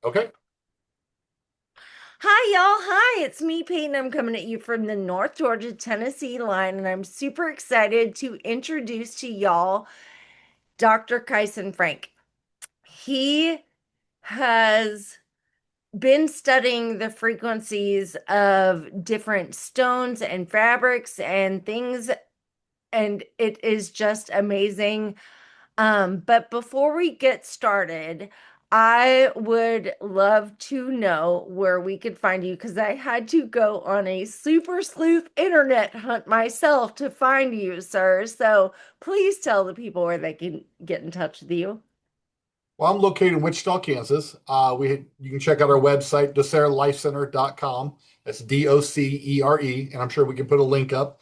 Okay. Hi, y'all. Hi, it's me, Peyton. I'm coming at you from the North Georgia, Tennessee line, and I'm super excited to introduce to y'all Dr. Kyson Frank. He has been studying the frequencies of different stones and fabrics and things, and it is just amazing. But before we get started, I would love to know where we could find you because I had to go on a super sleuth internet hunt myself to find you, sir. So please tell the people where they can get in touch with you. Well, I'm located in Wichita, Kansas. You can check out our website, docerelifecenter.com. That's DOCERE, and I'm sure we can put a link up.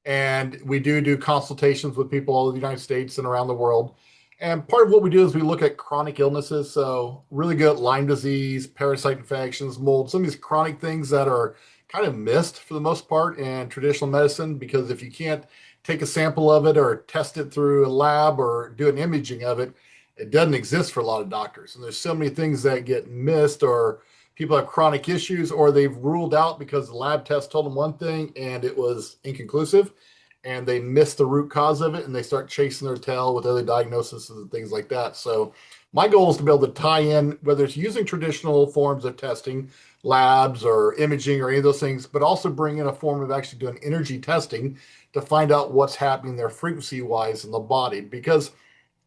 And we do consultations with people all over the United States and around the world. And part of what we do is we look at chronic illnesses. So really good at Lyme disease, parasite infections, mold, some of these chronic things that are kind of missed for the most part in traditional medicine. Because if you can't take a sample of it or test it through a lab or do an imaging of it, it doesn't exist for a lot of doctors. And there's so many things that get missed, or people have chronic issues, or they've ruled out because the lab test told them one thing and it was inconclusive, and they miss the root cause of it and they start chasing their tail with other diagnoses and things like that. So my goal is to be able to tie in, whether it's using traditional forms of testing, labs or imaging or any of those things, but also bring in a form of actually doing energy testing to find out what's happening there frequency wise in the body. Because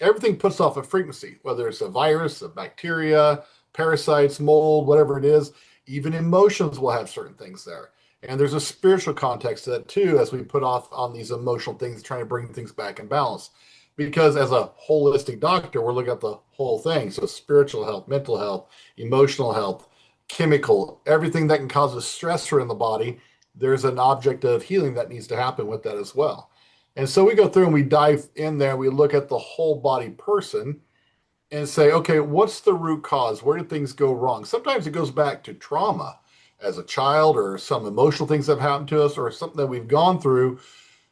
everything puts off a frequency, whether it's a virus, a bacteria, parasites, mold, whatever it is. Even emotions will have certain things there. And there's a spiritual context to that too, as we put off on these emotional things, trying to bring things back in balance. Because as a holistic doctor, we're looking at the whole thing. So spiritual health, mental health, emotional health, chemical, everything that can cause a stressor in the body, there's an object of healing that needs to happen with that as well. And so we go through and we dive in there, we look at the whole body person and say, okay, what's the root cause? Where did things go wrong? Sometimes it goes back to trauma as a child, or some emotional things that have happened to us, or something that we've gone through,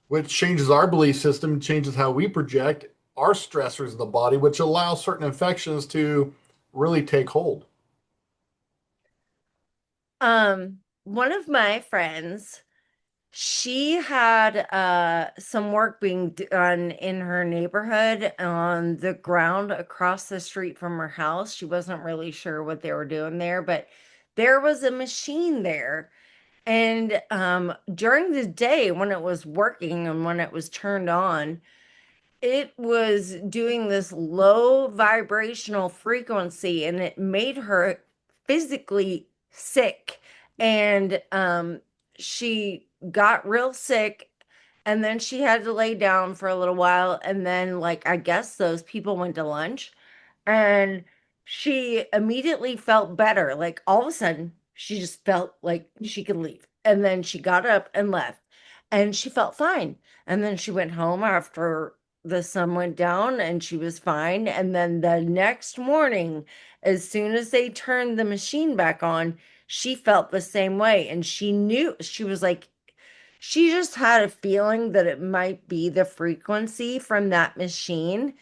which changes our belief system, changes how we project our stressors in the body, which allows certain infections to really take hold. One of my friends, she had some work being done in her neighborhood on the ground across the street from her house. She wasn't really sure what they were doing there, but there was a machine there. And during the day when it was working and when it was turned on, it was doing this low vibrational frequency and it made her physically sick. And she got real sick and then she had to lay down for a little while. And then, like, I guess those people went to lunch and she immediately felt better. Like, all of a sudden, she just felt like she could leave. And then she got up and left and she felt fine. And then she went home after the sun went down and she was fine. And then the next morning, as soon as they turned the machine back on, she felt the same way. And she knew, she was like, she just had a feeling that it might be the frequency from that machine.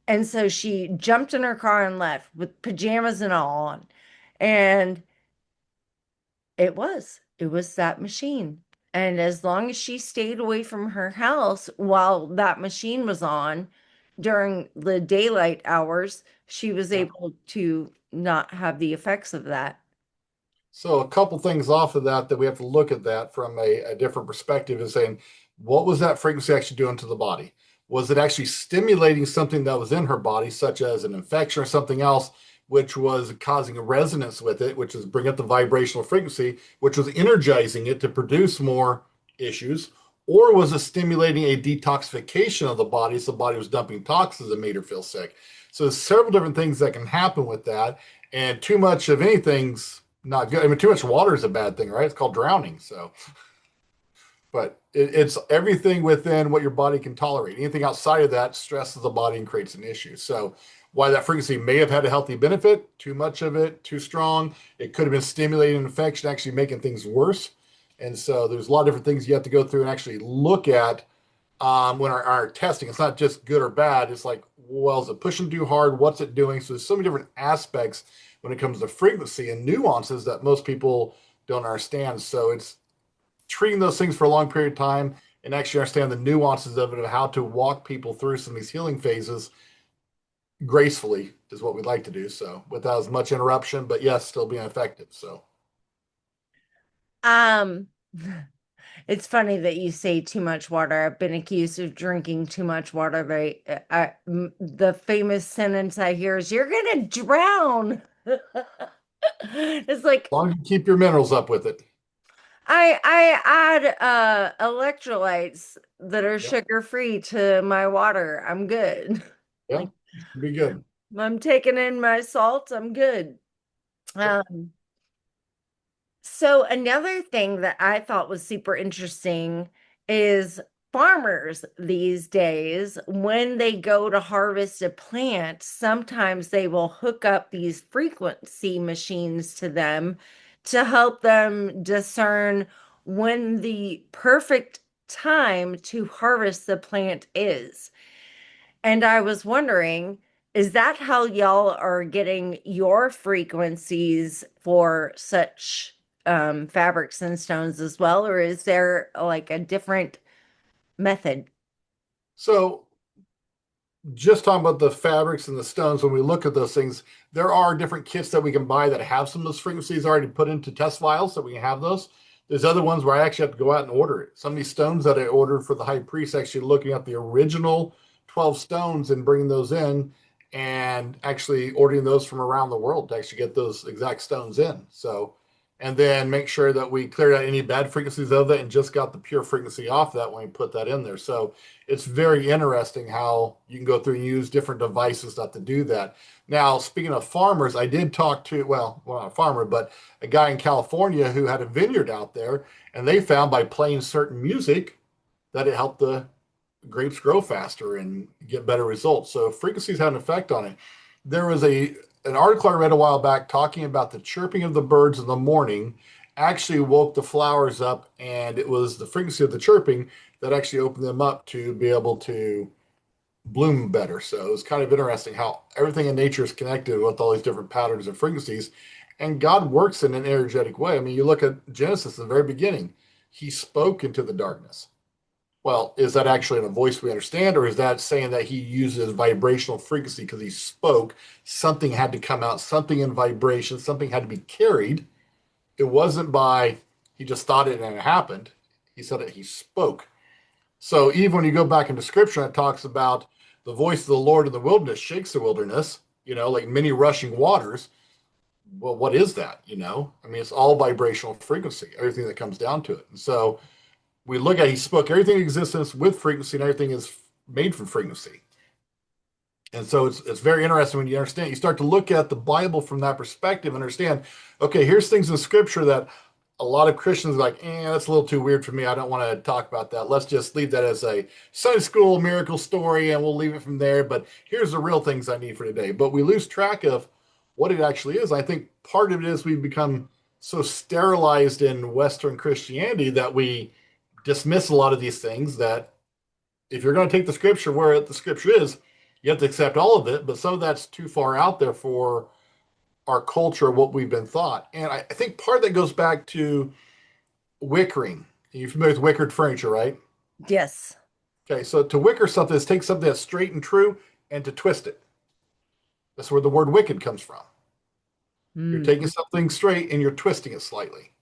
And so she jumped in her car and left with pajamas and all on. And it was that machine. And as long as she stayed away from her house while that machine was on during the daylight hours, she was Yeah. able to not have the effects of that. So a couple things off of that we have to look at that from a different perspective is saying, what was that frequency actually doing to the body? Was it actually stimulating something that was in her body, such as an infection or something else, which was causing a resonance with it, which is bring up the vibrational frequency, which was energizing it to produce more issues? Or was it stimulating a detoxification of the body, so the body was dumping toxins that made her feel sick? So there's several different things that can happen with that, and too much of anything's not good. I mean, too much water is a bad thing, right? It's called drowning. So, but it's everything within what your body can tolerate. Anything outside of that stresses the body and creates an issue. So, why that frequency may have had a healthy benefit, too much of it, too strong, it could have been stimulating an infection, actually making things worse. And so, there's a lot of different things you have to go through and actually look at when our testing. It's not just good or bad. It's like, well, is it pushing too hard? What's it doing? So there's so many different aspects when it comes to frequency and nuances that most people don't understand. So it's treating those things for a long period of time and actually understand the nuances of it, of how to walk people through some of these healing phases gracefully is what we'd like to do. So without as much interruption, but yes, still being effective. So Um, it's funny that you say too much water. I've been accused of drinking too much water. The famous sentence I hear is, "You're gonna drown." It's as like long as you keep your minerals up with it. I add electrolytes that are Yep. sugar free to my water. I'm good. Yeah. Like Should be good. I'm taking in my salt. I'm good. Yep. So another thing that I thought was super interesting is farmers these days, when they go to harvest a plant, sometimes they will hook up these frequency machines to them to help them discern when the perfect time to harvest the plant is. And I was wondering, is that how y'all are getting your frequencies for such fabrics and stones as well, or is there like a different method? So just talking about the fabrics and the stones, when we look at those things, there are different kits that we can buy that have some of those frequencies already put into test vials, so we can have those. There's other ones where I actually have to go out and order it. Some of these stones that I ordered for the high priest, actually looking at the original 12 stones and bringing those in and actually ordering those from around the world to actually get those exact stones in. So, and then make sure that we cleared out any bad frequencies of that and just got the pure frequency off that when we put that in there. So it's very interesting how you can go through and use different devices not to do that. Now, speaking of farmers, I did talk to, well, not a farmer, but a guy in California who had a vineyard out there, and they found by playing certain music that it helped the grapes grow faster and get better results. So frequencies have an effect on it. There was an article I read a while back talking about the chirping of the birds in the morning actually woke the flowers up, and it was the frequency of the chirping that actually opened them up to be able to bloom better. So it's kind of interesting how everything in nature is connected with all these different patterns and frequencies. And God works in an energetic way. I mean, you look at Genesis in the very beginning, he spoke into the darkness. Well, is that actually in a voice we understand, or is that saying that he uses vibrational frequency because he spoke? Something had to come out, something in vibration, something had to be carried. It wasn't by he just thought it and it happened. He said it, he spoke. So even when you go back into scripture, it talks about the voice of the Lord in the wilderness shakes the wilderness, like many rushing waters. Well, what is that? I mean, it's all vibrational frequency, everything that comes down to it. And so we look at he spoke everything in existence with frequency, and everything is made from frequency. And so it's very interesting when you understand, you start to look at the Bible from that perspective and understand, okay, here's things in scripture that a lot of Christians are like, that's a little too weird for me. I don't want to talk about that. Let's just leave that as a Sunday school miracle story and we'll leave it from there. But here's the real things I need for today. But we lose track of what it actually is. I think part of it is we've become so sterilized in Western Christianity that we dismiss a lot of these things, that if you're going to take the scripture where the scripture is, you have to accept all of it. But some of that's too far out there for our culture, what we've been taught. And I think part of that goes back to wickering. You're familiar with wickered furniture, right? Yes. Okay, so to wicker something is take something that's straight and true and to twist it. That's where the word wicked comes from. You're Mm. taking something straight and you're twisting it slightly.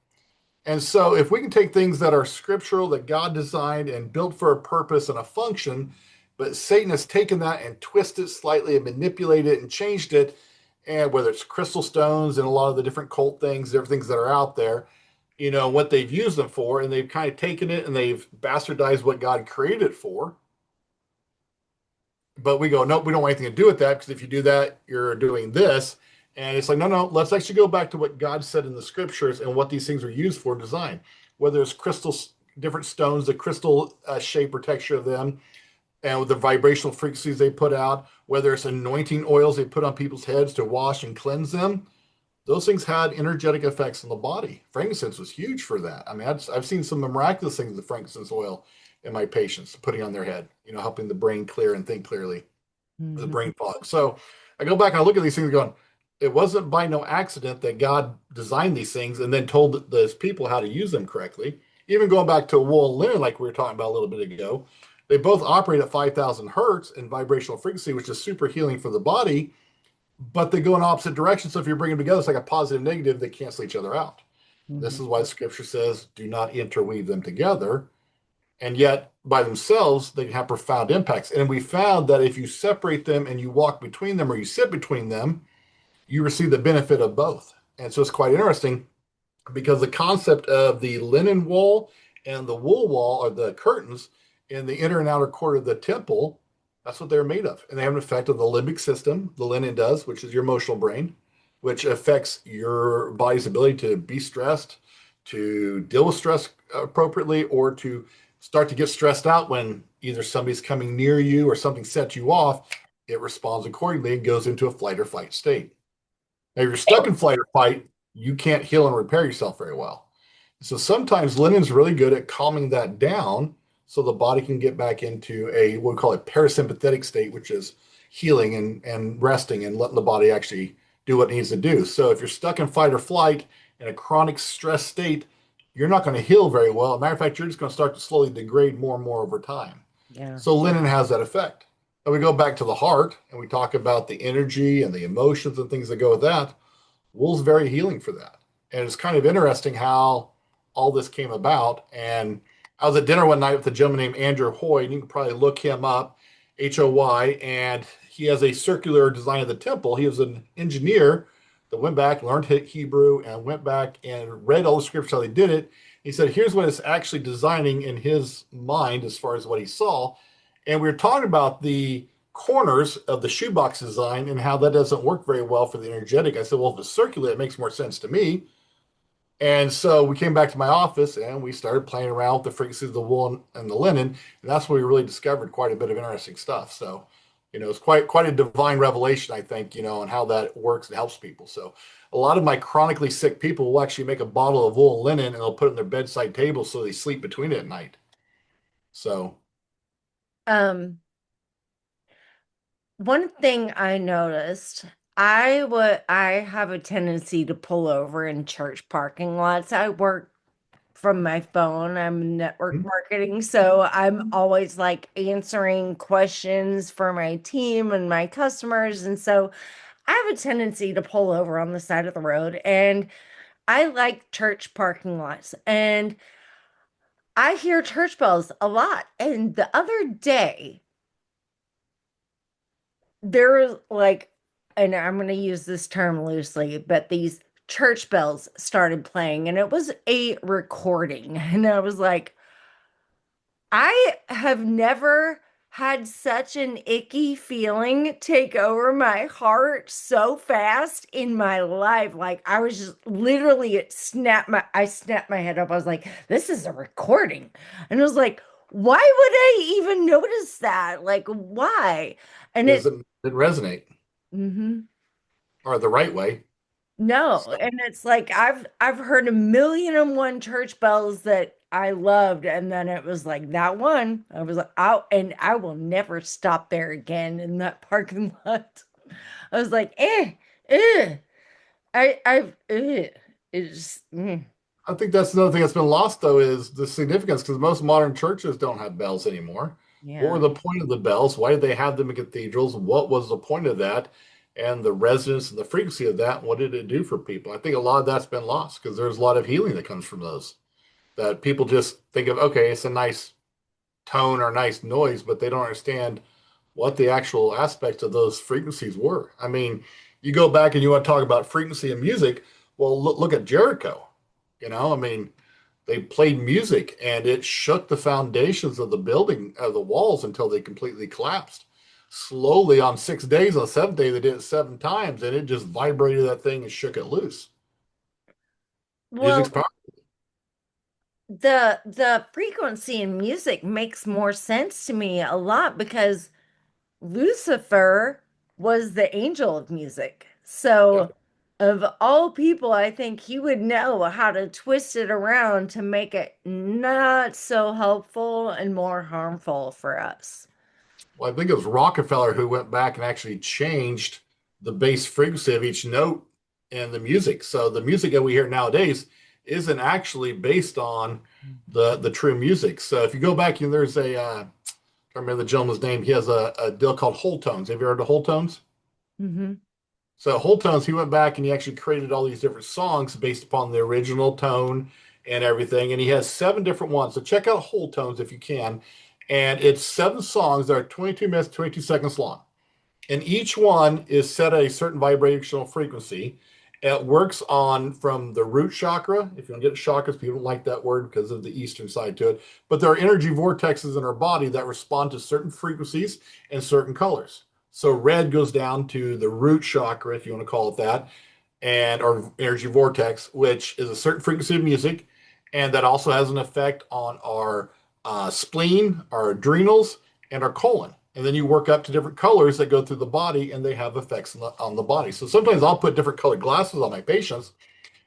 And so, if we can take things that are scriptural, that God designed and built for a purpose and a function, but Satan has taken that and twisted it slightly and manipulated it and changed it, and whether it's crystal stones and a lot of the different cult things, different things that are out there, what they've used them for, and they've kind of taken it and they've bastardized what God created it for. But we go, nope, we don't want anything to do with that, because if you do that, you're doing this. And it's like, no, no, let's actually go back to what God said in the scriptures and what these things are used for design. Whether it's crystals, different stones, the crystal shape or texture of them, and with the vibrational frequencies they put out, whether it's anointing oils they put on people's heads to wash and cleanse them, those things had energetic effects on the body. Frankincense was huge for that. I mean, I've seen some miraculous things with frankincense oil in my patients putting on their head, helping the brain clear and think clearly, the Mhm. brain fog. So I go back and I look at these things going, it wasn't by no accident that God designed these things and then told those people how to use them correctly. Even going back to wool and linen, like we were talking about a little bit ago, they both operate at 5,000 hertz in vibrational frequency, which is super healing for the body, but they go in opposite directions. So if you bring them together, it's like a positive negative, they cancel each other out. This Mhm. is why the scripture says, do not interweave them together. And yet, by themselves, they can have profound impacts. And we found that if you separate them and you walk between them or you sit between them, you receive the benefit of both. And so it's quite interesting because the concept of the linen wall and the wool wall or the curtains in the inner and outer court of the temple, that's what they're made of. And they have an effect on the limbic system, the linen does, which is your emotional brain, which affects your body's ability to be stressed, to deal with stress appropriately, or to start to get stressed out when either somebody's coming near you or something sets you off. It responds accordingly and goes into a flight or fight state. Now, if you're stuck in flight or fight, you can't heal and repair yourself very well. So sometimes linen's really good at calming that down so the body can get back into a what we call a parasympathetic state, which is healing and resting and letting the body actually do what it needs to do. So if you're stuck in fight or flight in a chronic stress state, you're not going to heal very well. As a matter of fact, you're just going to start to slowly degrade more and more over time. Yeah. So linen has that effect. And we go back to the heart and we talk about the energy and the emotions and things that go with that. Wool's very healing for that. And it's kind of interesting how all this came about. And I was at dinner one night with a gentleman named Andrew Hoy, and you can probably look him up, Hoy, and he has a circular design of the temple. He was an engineer that went back, learned Hebrew, and went back and read all the scriptures how they did it. He said, here's what it's actually designing in his mind as far as what he saw. And we were talking about the corners of the shoebox design and how that doesn't work very well for the energetic. I said, well, if it's circular, it makes more sense to me. And so we came back to my office and we started playing around with the frequencies of the wool and the linen. And that's where we really discovered quite a bit of interesting stuff. So, it's quite a divine revelation, I think, on how that works and helps people. So a lot of my chronically sick people will actually make a bottle of wool and linen and they'll put it on their bedside table so they sleep between it at night. So Um, One thing I noticed, I have a tendency to pull over in church parking lots. I work from my phone. I'm network marketing, so I'm always like answering questions for my team and my customers. And so I have a tendency to pull over on the side of the road, and I like church parking lots. And I hear church bells a lot. And the other day, there was like, and I'm going to use this term loosely, but these church bells started playing, and it was a recording. And I was like, I have never had such an icky feeling take over my heart so fast in my life. Like I was just literally I snapped my head up. I was like, this is a recording. And I was like, why would I even notice that? Like, why? And it it, didn't resonate mhm. or the right way. No, So and it's like I've heard a million and one church bells that I loved, and then it was like that one. I was like, out, and I will never stop there again in that parking lot. I was like, it's I think that's another thing that's been lost, though, is the significance because most modern churches don't have bells anymore. What were yeah. the point of the bells? Why did they have them in cathedrals? What was the point of that? And the resonance and the frequency of that, what did it do for people? I think a lot of that's been lost because there's a lot of healing that comes from those. That people just think of, okay, it's a nice tone or nice noise, but they don't understand what the actual aspects of those frequencies were. I mean, you go back and you want to talk about frequency in music. Well, look at Jericho. I mean, they played music and it shook the foundations of the building, of the walls until they completely collapsed. Slowly on 6 days, on the seventh day, they did it 7 times and it just vibrated that thing and shook it loose. Music's Well, powerful. the frequency in music makes more sense to me a lot because Lucifer was the angel of music. So, Yep. of all people, I think he would know how to twist it around to make it not so helpful and more harmful for us. Well, I think it was Rockefeller who went back and actually changed the base frequency of each note in the music. So the music that we hear nowadays isn't actually based on the true music. So if you go back and there's I can't remember the gentleman's name. He has a deal called whole tones. Have you heard of whole tones? Hmm. So whole tones, he went back and he actually created all these different songs based upon the original tone and everything. And he has 7 different ones. So check out whole tones if you can. And it's 7 songs that are 22 minutes, 22 seconds long. And each one is set at a certain vibrational frequency. It works on from the root chakra. If you don't get chakras, people don't like that word because of the Eastern side to it. But there are energy vortexes in our body that respond to certain frequencies and certain colors. So red goes down to the root chakra, if you want to call it that, and or energy vortex, which is a certain frequency of music, and that also has an effect on our spleen, our adrenals, and our colon. And then you work up to different colors that go through the body, and they have effects on the body. So sometimes I'll put different colored glasses on my patients,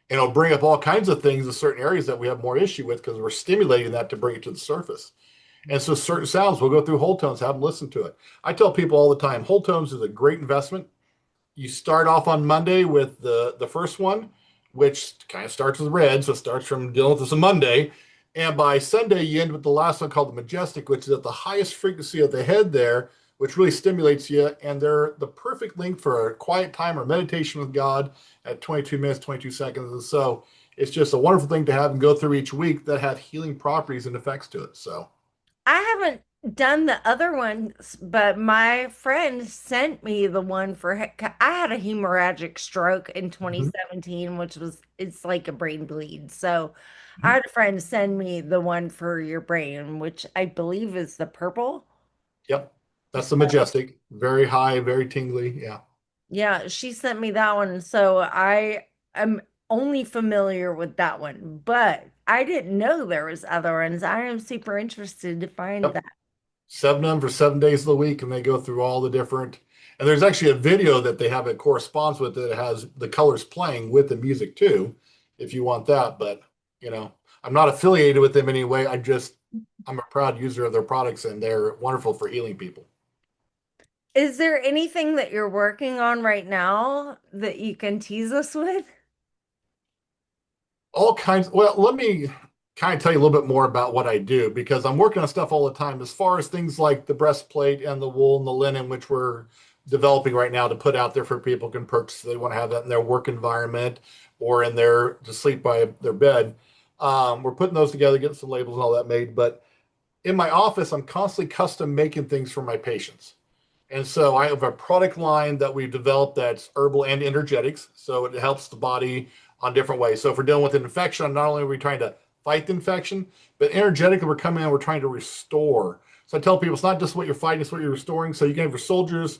and it'll bring up all kinds of things in certain areas that we have more issue with because we're stimulating that to bring it to the surface. And so certain sounds, we'll go through whole tones, have them listen to it. I tell people all the time, whole tones is a great investment. You start off on Monday with the first one, which kind of starts with red, so it starts from dealing with this on Monday. And by Sunday, you end with the last one called the majestic, which is at the highest frequency of the head there, which really stimulates you. And they're the perfect link for a quiet time or meditation with God at 22 minutes, 22 seconds. And so it's just a wonderful thing to have and go through each week that have healing properties and effects to it. So, I haven't done the other ones, but my friend sent me the one for I had a hemorrhagic stroke in mhm, 2017, which was it's like a brain bleed. So I mhm. had a friend send me the one for your brain, which I believe is the purple. Yep. That's the So, majestic. Very high, very tingly. Yeah. yeah, she sent me that one. So I am only familiar with that one, but I didn't know there was other ones. I am super interested to find Yep. that. 7 of them for 7 days of the week, and they go through all the different. And there's actually a video that they have that corresponds with it. It has the colors playing with the music too, if you want that. But I'm not affiliated with them anyway. I'm a proud user of their products, and they're wonderful for healing people. Is there anything that you're working on right now that you can tease us with? All kinds. Well, let me kind of tell you a little bit more about what I do because I'm working on stuff all the time as far as things like the breastplate and the wool and the linen, which we're developing right now to put out there for people can purchase. They want to have that in their work environment or in their to sleep by their bed. We're putting those together, getting some labels and all that made. But in my office, I'm constantly custom making things for my patients. And so I have a product line that we've developed that's herbal and energetics. So it helps the body on different ways. So if we're dealing with an infection, not only are we trying to fight the infection, but energetically we're coming in, we're trying to restore. So I tell people it's not just what you're fighting, it's what you're restoring. So you can have your soldiers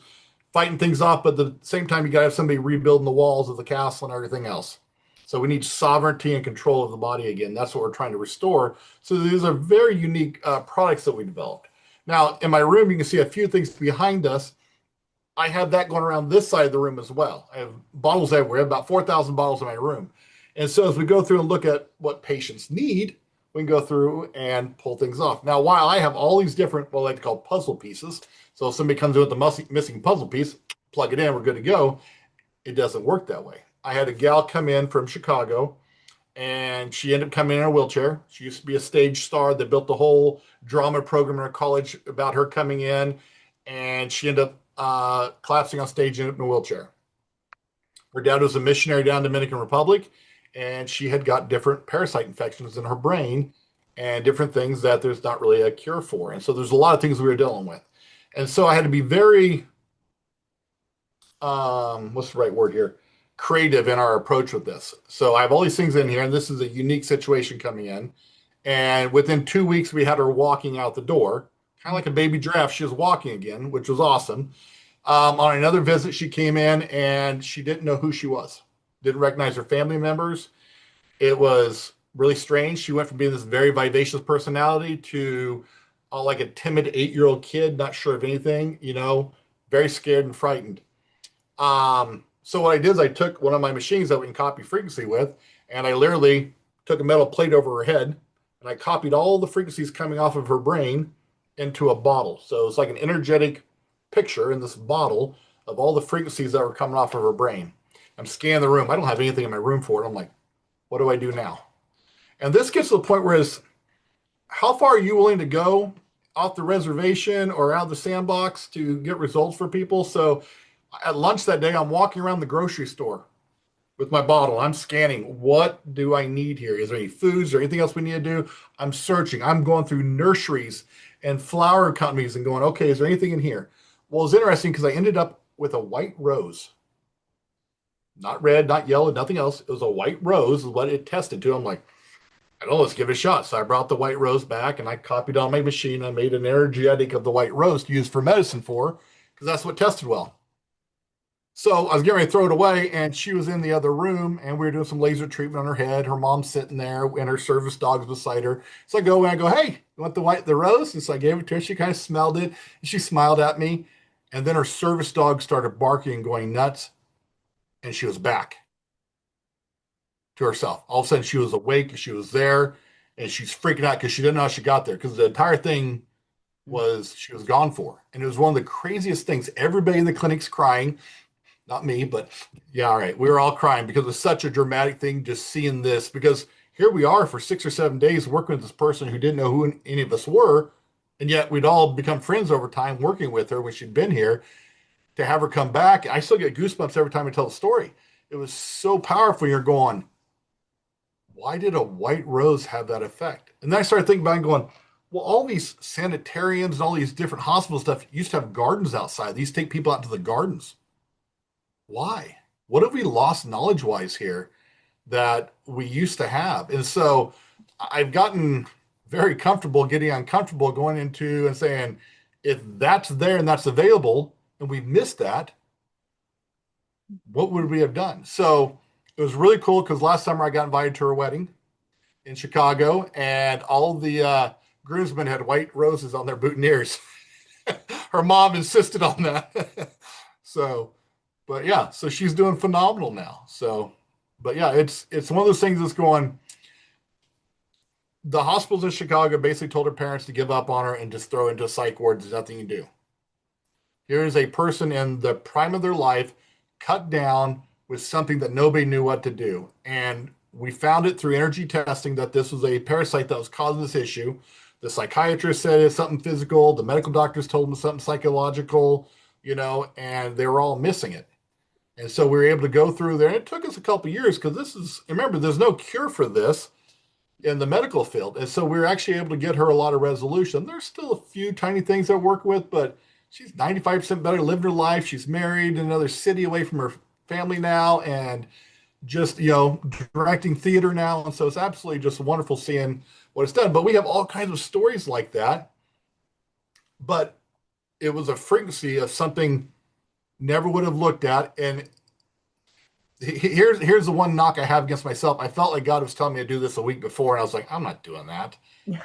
fighting things off, but at the same time, you got to have somebody rebuilding the walls of the castle and everything else. So we need sovereignty and control of the body again. That's what we're trying to restore. So these are very unique products that we developed. Now, in my room, you can see a few things behind us. I have that going around this side of the room as well. I have bottles everywhere, about 4,000 bottles in my room. And so as we go through and look at what patients need, we can go through and pull things off. Now, while I have all these different, what I like to call puzzle pieces, so if somebody comes in with the missing puzzle piece, plug it in, we're good to go. It doesn't work that way. I had a gal come in from Chicago and she ended up coming in a wheelchair. She used to be a stage star. They built the whole drama program in her college about her coming in, and she ended up collapsing on stage in a wheelchair. Her dad was a missionary down in the Dominican Republic, and she had got different parasite infections in her brain and different things that there's not really a cure for. And so there's a lot of things we were dealing with. And so I had to be very, what's the right word here? Creative in our approach with this. So I have all these things in here, and this is a unique situation coming in. And within 2 weeks, we had her walking out the door, kind of like a baby giraffe. She was walking again, which was awesome. On another visit, she came in and she didn't know who she was, didn't recognize her family members. It was really strange. She went from being this very vivacious personality to like a timid 8-year-old kid, not sure of anything, very scared and frightened. So what I did is I took one of my machines that we can copy frequency with, and I literally took a metal plate over her head, and I copied all the frequencies coming off of her brain into a bottle. So it's like an energetic picture in this bottle of all the frequencies that were coming off of her brain. I'm scanning the room. I don't have anything in my room for it. I'm like, what do I do now? And this gets to the point where is how far are you willing to go off the reservation or out of the sandbox to get results for people? So at lunch that day, I'm walking around the grocery store with my bottle. I'm scanning. What do I need here? Is there any foods or anything else we need to do? I'm searching. I'm going through nurseries and flower companies and going, okay, is there anything in here? Well, it's interesting because I ended up with a white rose, not red, not yellow, nothing else. It was a white rose, is what it tested to. I'm like, I don't know, let's give it a shot. So I brought the white rose back and I copied on my machine. I made an energetic of the white rose to use for medicine for, because that's what tested well. So I was getting ready to throw it away, and she was in the other room, and we were doing some laser treatment on her head. Her mom's sitting there, and her service dog's beside her. So I go and I go, "Hey, you want the rose?" And so I gave it to her. She kind of smelled it, and she smiled at me. And then her service dog started barking and going nuts, and she was back to herself. All of a sudden, she was awake, she was there, and she's freaking out because she didn't know how she got there because the entire thing was she was gone for. And it was one of the craziest things. Everybody in the clinic's crying. Not me, but yeah, all right. We were all crying because it was such a dramatic thing just seeing this. Because here we are for 6 or 7 days working with this person who didn't know who any of us were. And yet we'd all become friends over time working with her when she'd been here. To have her come back, I still get goosebumps every time I tell the story. It was so powerful. You're going, why did a white rose have that effect? And then I started thinking about it and going, well, all these sanitariums and all these different hospital stuff used to have gardens outside. These take people out to the gardens. Why? What have we lost knowledge wise here that we used to have? And so I've gotten very comfortable getting uncomfortable going into and saying, if that's there and that's available and we missed that, what would we have done? So it was really cool because last summer I got invited to her wedding in Chicago, and all the groomsmen had white roses on their boutonnieres. Her mom insisted on that. So, but yeah, so she's doing phenomenal now. So, but yeah, it's one of those things that's going. The hospitals in Chicago basically told her parents to give up on her and just throw her into a psych ward. There's nothing you can do. Here is a person in the prime of their life, cut down with something that nobody knew what to do. And we found it through energy testing that this was a parasite that was causing this issue. The psychiatrist said it's something physical. The medical doctors told them something psychological, and they were all missing it. And so we were able to go through there. And it took us a couple of years because remember, there's no cure for this in the medical field. And so we were actually able to get her a lot of resolution. There's still a few tiny things I work with, but she's 95% better, lived her life. She's married in another city away from her family now, and just, directing theater now. And so it's absolutely just wonderful seeing what it's done. But we have all kinds of stories like that. But it was a frequency of something never would have looked at. And here's the one knock I have against myself. I felt like God was telling me to do this a week before, and I was like, I'm not doing that. Yeah.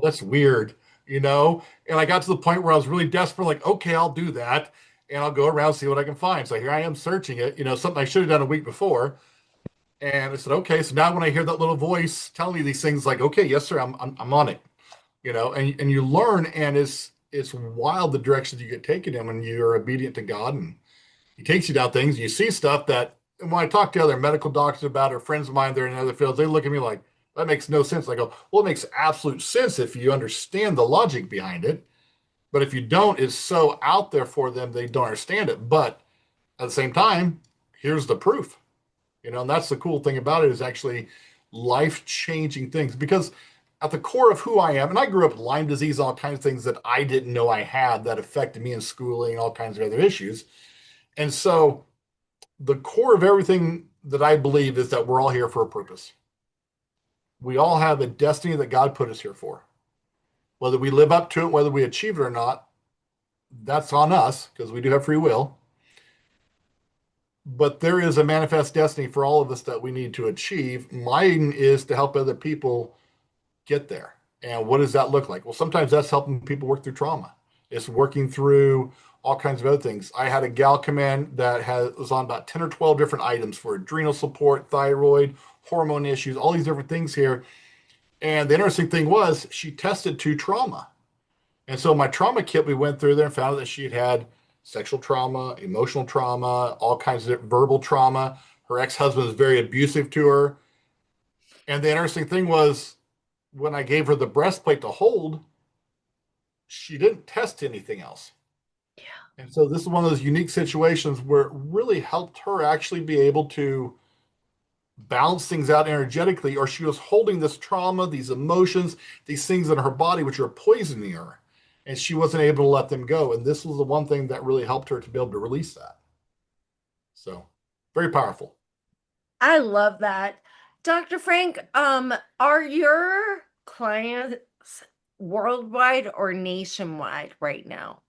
That's weird, And I got to the point where I was really desperate, like, okay, I'll do that. And I'll go around, see what I can find. So here I am searching it, something I should have done a week before. And I said, okay. So now when I hear that little voice telling me these things, like, okay, yes, sir, I'm on it, and you learn, and it's wild the directions you get taken in when you're obedient to God, and he takes you down things. You see stuff that, and when I talk to other medical doctors about it, or friends of mine, they're in other fields, they look at me like, that makes no sense. I go, well, it makes absolute sense if you understand the logic behind it. But if you don't, it's so out there for them, they don't understand it. But at the same time, here's the proof. And that's the cool thing about it, is actually life-changing things. Because at the core of who I am, and I grew up with Lyme disease, all kinds of things that I didn't know I had that affected me in schooling, all kinds of other issues. And so the core of everything that I believe is that we're all here for a purpose. We all have a destiny that God put us here for. Whether we live up to it, whether we achieve it or not, that's on us, because we do have free will. But there is a manifest destiny for all of us that we need to achieve. Mine is to help other people get there. And what does that look like? Well, sometimes that's helping people work through trauma. It's working through all kinds of other things. I had a gal come in that was on about 10 or 12 different items for adrenal support, thyroid, hormone issues, all these different things here. And the interesting thing was she tested to trauma. And so my trauma kit, we went through there and found that she had sexual trauma, emotional trauma, all kinds of verbal trauma. Her ex-husband was very abusive to her. And the interesting thing was when I gave her the breastplate to hold, she didn't test anything else. And so this is one of those unique situations where it really helped her actually be able to balance things out energetically, or she was holding this trauma, these emotions, these things in her body which are poisoning her, and she wasn't able to let them go. And this was the one thing that really helped her to be able to release that. So very powerful. I love that. Dr. Frank, are your clients worldwide or nationwide right now?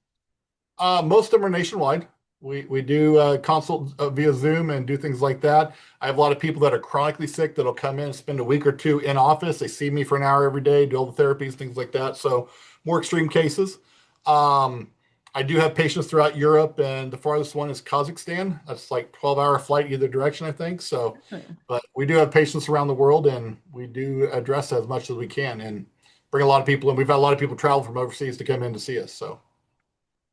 Most of them are nationwide. We do consult via Zoom and do things like that. I have a lot of people that are chronically sick that'll come in and spend a week or two in office. They see me for an hour every day, do all the therapies, things like that. So more extreme cases. Um, I do have patients throughout Europe, and the farthest one is Kazakhstan. That's like 12-hour flight either direction, I think. So, Hmm. but we do have patients around the world, and we do address as much as we can and bring a lot of people in. We've had a lot of people travel from overseas to come in to see us. So,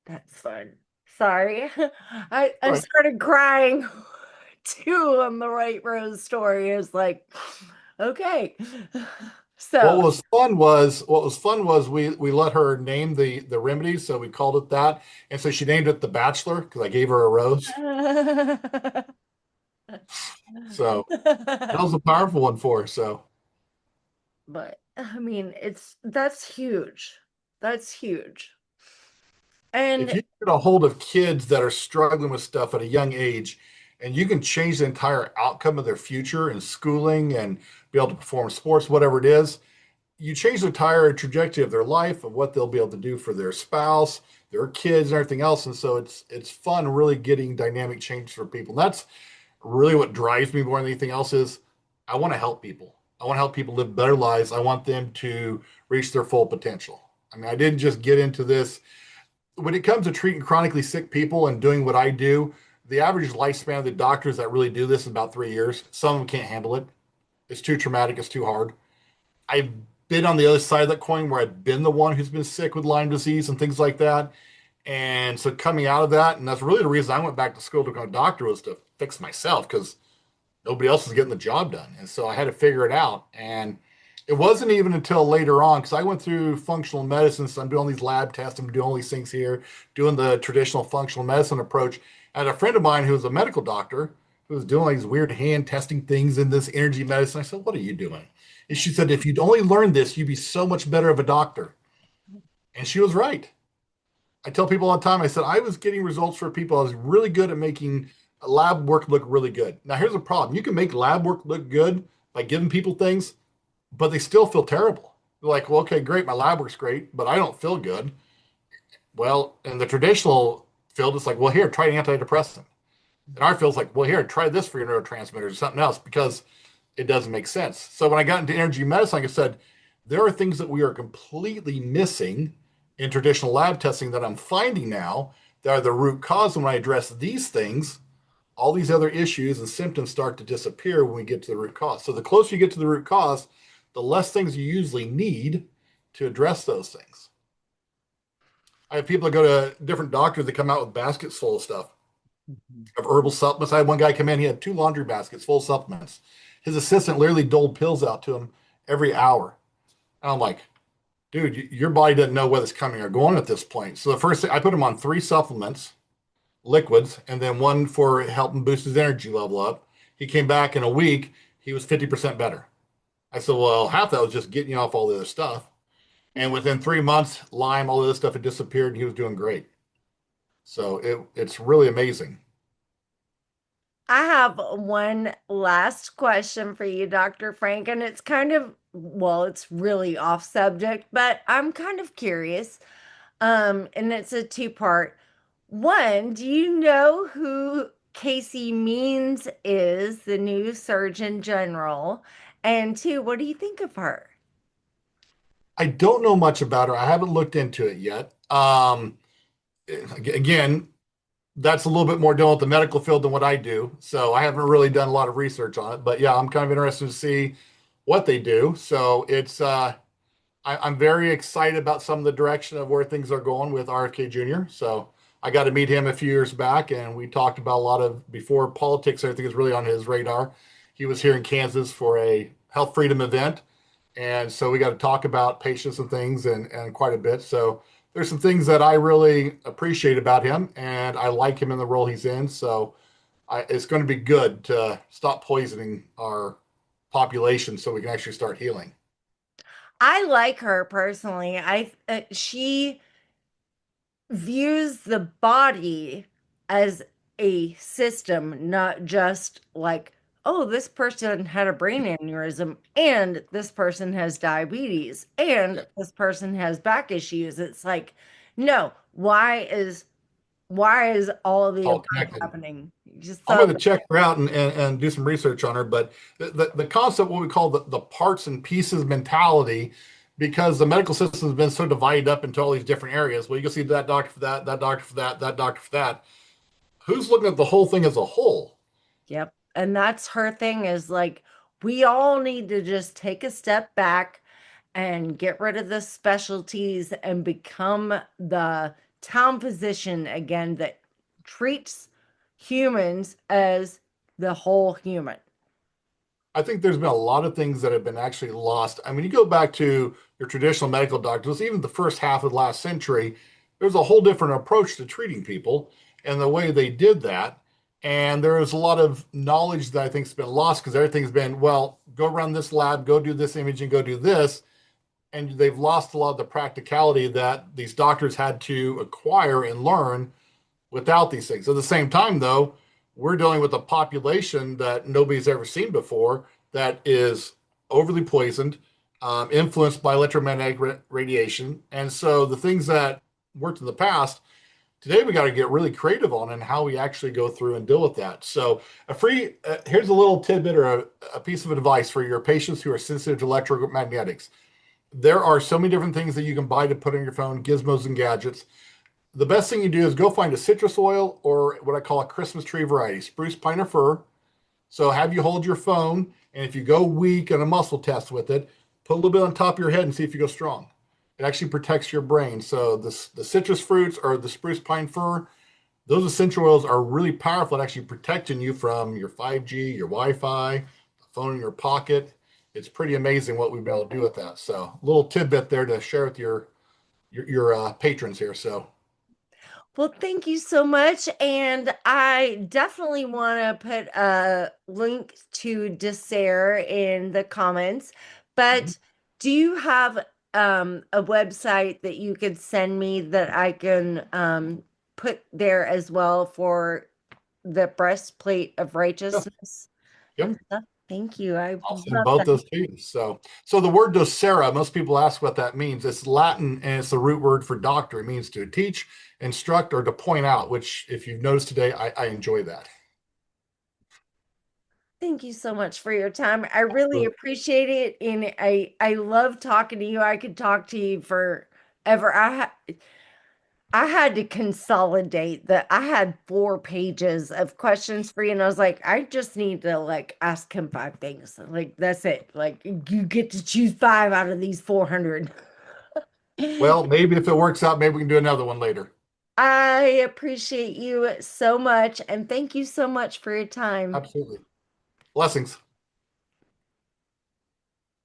That's fun. Sorry. I right. started crying too on the White Rose story. It's like, okay. So, What was fun was we let her name the remedy, so we called it that, and so she named it the Bachelor because I gave her a rose. So that was a powerful one for her. So but I mean, that's huge. That's huge. if And you get a hold of kids that are struggling with stuff at a young age, and you can change the entire outcome of their future in schooling and be able to perform sports, whatever it is, you change the entire trajectory of their life, of what they'll be able to do for their spouse, their kids, and everything else. And so it's fun really getting dynamic change for people. And that's really what drives me more than anything else is I want to help people. I want to help people live better lives. I want them to reach their full potential. I mean, I didn't just get into this. When it comes to treating chronically sick people and doing what I do, the average lifespan of the doctors that really do this is about 3 years. Some of them can't handle it. It's too traumatic. It's too hard. I've been on the other side of that coin where I've been the one who's been sick with Lyme disease and things like that. And so coming out of that, and that's really the reason I went back to school to become a doctor was to fix myself because nobody else was getting the job done. And so I had to figure it out. And it wasn't even until later on, because I went through functional medicine. So I'm doing all these lab tests, I'm doing all these things here, doing the traditional functional medicine approach. I had a friend of mine who was a medical doctor who was doing all these weird hand testing things in this energy medicine. I said, "What are you doing?" And she said, "If you'd only learned this, you'd be so much better of a doctor." And she was right. I tell people all the time, I said, I was getting results for people. I was really good at making lab work look really good. Now, here's the problem. You can make lab work look good by giving people things, but they still feel terrible. They're like, well, okay, great. My lab work's great, but I don't feel good. Well, in the traditional field, it's like, well, here, try an antidepressant. In our field, it's like, well, here, try this for your neurotransmitters or something else because it doesn't make sense. So when I got into energy medicine, like I said, there are things that we are completely missing in traditional lab testing that I'm finding now that are the root cause. And when I address these things, all these other issues and symptoms start to disappear when we get to the root cause. So the closer you get to the root cause, the less things you usually need to address those things. I have people that go to different doctors that come out with baskets full of stuff of herbal supplements. I had one guy come in, he had 2 laundry baskets full of supplements. His assistant literally doled pills out to him every hour. And I'm like, dude, your body doesn't know whether it's coming or going at this point. So the first thing I put him on 3 supplements, liquids, and then one for helping boost his energy level up. He came back in a week, he was 50% better. I said, well, half that was just getting you off all the other stuff. And within 3 months, Lyme, all the other stuff had disappeared, and he was doing great. So it's really amazing. I have one last question for you, Dr. Frank, and it's kind of, well, it's really off subject, but I'm kind of curious. And it's a two-part. One, do you know who Casey Means is, the new Surgeon General? And two, what do you think of her? I don't know much about her. I haven't looked into it yet. Again, that's a little bit more dealing with the medical field than what I do. So I haven't really done a lot of research on it. But yeah, I'm kind of interested to see what they do. So I'm very excited about some of the direction of where things are going with RFK Jr. So I got to meet him a few years back, and we talked about a lot of before politics. Everything is really on his radar. He was here in Kansas for a health freedom event, and so we got to talk about patients and things, and quite a bit. So there's some things that I really appreciate about him, and I like him in the role he's in. So it's going to be good to stop poisoning our population so we can actually start healing. I like her personally. She views the body as a system, not just like, oh, this person had a brain aneurysm and this person has diabetes and this person has back issues. It's like, no, why is all of the All above connected. happening? You just I'm thought, going to check her out and do some research on her. But the concept, what we call the parts and pieces mentality, because the medical system has been so divided up into all these different areas. Well, you can see that doctor for that, that doctor for that, that doctor for that. Who's looking at the whole thing as a whole? yep. And that's her thing is like, we all need to just take a step back and get rid of the specialties and become the town physician again that treats humans as the whole human. I think there's been a lot of things that have been actually lost. I mean, you go back to your traditional medical doctors, even the first half of the last century, there's a whole different approach to treating people and the way they did that. And there is a lot of knowledge that I think has been lost because everything's been, well, go around this lab, go do this imaging, go do this. And they've lost a lot of the practicality that these doctors had to acquire and learn without these things. At the same time, though, we're dealing with a population that nobody's ever seen before that is overly poisoned, influenced by electromagnetic radiation. And so the things that worked in the past, today we got to get really creative on and how we actually go through and deal with that. So here's a little tidbit or a piece of advice for your patients who are sensitive to electromagnetics. There are so many different things that you can buy to put on your phone, gizmos and gadgets. The best thing you do is go find a citrus oil or what I call a Christmas tree variety, spruce, pine, or fir. So have you hold your phone, and if you go weak on a muscle test with it, put a little bit on top of your head and see if you go strong. It actually protects your brain. So the citrus fruits or the spruce, pine, fir, those essential oils are really powerful at actually protecting you from your 5G, your Wi-Fi, the phone in your pocket. It's pretty amazing what we've been able to do with that. So a little tidbit there to share with your patrons here. So Well, thank you so much. And I definitely want to put a link to Dessert in the comments. mhm. But do you have a website that you could send me that I can put there as well for the breastplate of Yeah, righteousness and yep. stuff? Thank you. I I'll send love both that. those to you. So the word docera, most people ask what that means. It's Latin and it's the root word for doctor. It means to teach, instruct, or to point out, which if you've noticed today, I enjoy that. Thank you so much for your time. I really So, appreciate it, and I love talking to you. I could talk to you forever. I had to consolidate that. I had 4 pages of questions for you, and I was like, I just need to like ask him 5 things. Like that's it. Like you get to choose 5 out of these 400. well, maybe if it works out, maybe we can do another one later. I appreciate you so much, and thank you so much for your time. Absolutely. Blessings.